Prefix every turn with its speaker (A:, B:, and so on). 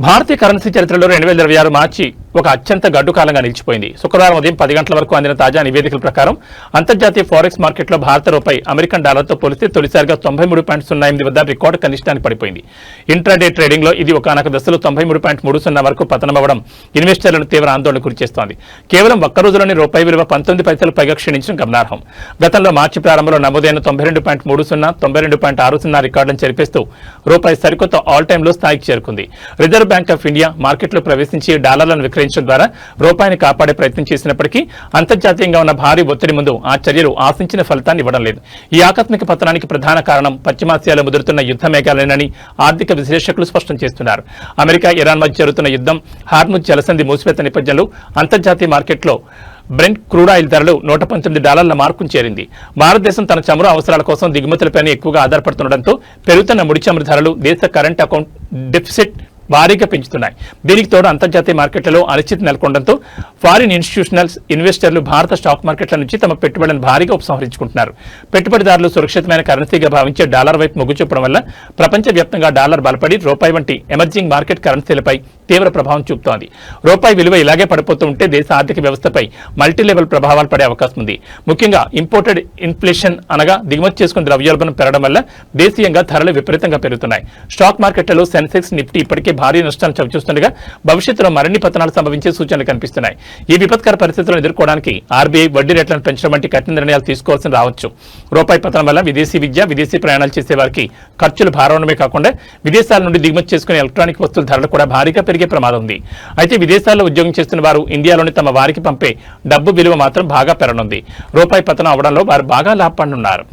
A: భారతీయ currency చరిత్రలో 2026 మార్చి ఒక అత్యంత గడ్డు కాలంగా నిలిచిపోయింది. శుక్రవారం ఉదయం 10 గంటల వరకు అందిన తాజా నివేదికల ప్రకారం అంతర్జాతీయ ఫారెక్స్ మార్కెట్లో భారత రూపాయి అమెరికన్ డాలర్తో పోలిస్తే తొలిసారిగా 93.08 వద్ద రికార్డు కనిష్టానికి పడిపోయింది. ఇంట్రాడే ట్రేడింగ్లో ఇది ఒకానొక దశలో 93.30 వరకు పతనమవడం ఇన్వెస్టర్లను తీవ్ర ఆందోళనకు గురిచేస్తోంది. కేవలం ఒక్క రోజులోనే రూపాయి విలువ 19 పైసలు పైగా క్షీణించడం గమనార్హం. గతంలో మార్చి ప్రారంభంలో నమోదైన 92.30, 92.60 రికార్డులను చెరిపేస్తూ రూపాయి సరికొత్త ఆల్ టైమ్ లో స్థాయికి చేరుకుంది. రిజర్వ్ బ్యాంక్ ఆఫ్ ఇండియా మార్కెట్లో ప్రవేశించి డాలర్లను విక్రయించడం ద్వారా రూపాయిని కాపాడే ప్రయత్నం చేసినప్పటికీ అంతర్జాతీయంగా ఉన్న భారీ ఒత్తిడి ముందు ఆ చర్యలు ఆశించిన ఫలితాన్ని ఇవ్వడం లేదు. ఈ ఆకస్మిక పతనానికి ప్రధాన కారణం పశ్చిమాసియాలో ముదురుతున్న యుద్ధ మేఘాలేనని ఆర్థిక విశ్లేషకులు స్పష్టం చేస్తున్నారు. అమెరికా, ఇరాన్ మధ్య జరుగుతున్న యుద్ధం, హార్ముజ్ జలసంధి మూసివేత నేపథ్యంలో అంతర్జాతీయ మార్కెట్లో బ్రెంట్ క్రూడ్ ఆయిల్ ధరలు $119 మార్కును చేరింది. భారతదేశం తన చమురు అవసరాల కోసం దిగుమతులపైన ఎక్కువగా ఆధారపడుతుండటంతో పెరుగుతున్న ముడి చమురు ధరలు దేశ కరెంట్ అకౌంట్ డెఫిసిట్ భారీగా పెంచుతున్నాయి. దీనికి తోడు అంతర్జాతీయ మార్కెట్లలో అనిశ్చితి నెలకొనడంతో ఫారిన్ ఇన్స్టిట్యూషనల్ ఇన్వెస్టర్లు భారత స్టాక్ మార్కెట్ల నుంచి తమ పెట్టుబడులను భారీగా ఉపసంహరించుకుంటున్నారు. పెట్టుబడిదారులు సురక్షితమైన కరెన్సీగా భావించే డాలర్ వైపు మొగ్గు చూపడం వల్ల ప్రపంచవ్యాప్తంగా డాలర్ బలపడి రూపాయి వంటి ఎమర్జింగ్ మార్కెట్ కరెన్సీలపై తీవ్ర ప్రభావం చూపుతోంది. రూపాయి విలువ ఇలాగే పడిపోతూ ఉంటే దేశ ఆర్థిక వ్యవస్థపై మల్టీ లెవెల్ ప్రభావాలు పడే అవకాశం ఉంది. ముఖ్యంగా ఇంపోర్టెడ్ ఇన్ఫ్లేషన్ అనగా దిగుమతి చేసుకున్న ద్రవ్యోల్బణం పెరగడం వల్ల దేశీయంగా ధరలు విపరీతంగా పెరుగుతున్నాయి. స్టాక్ మార్కెట్లలో సెన్సెక్స్, నిఫ్టీ ఇప్పటికే భారీ నష్టాలు చవిచూస్తుండగా భవిష్యత్తులో మరిన్ని పతనాలు సంభవించే సూచనలు కనిపిస్తున్నాయి. ఈ విపత్కర పరిస్థితులను ఎదుర్కోవడానికి ఆర్బీఐ వడ్డీ రేట్లను పెంచడం వంటి కఠిన నిర్ణయాలు తీసుకోవాల్సి రావచ్చు. రూపాయి పతనం వల్ల విదేశీ విద్య, విదేశీ ప్రయాణాలు చేసే వారికి ఖర్చులు భారవడమే కాకుండా విదేశాల నుండి దిగుమతి చేసుకునే ఎలక్ట్రానిక్ వస్తువుల ధరలు కూడా భారీగా పెరిగే ప్రమాదం ఉంది. అయితే విదేశాల్లో ఉద్యోగం చేస్తున్న వారు ఇండియాలోని తమ వారికి పంపే డబ్బు విలువ మాత్రం బాగా పెరగనుంది. రూపాయి పతనం అవడంలో వారు బాగా లాభపడనున్నారు.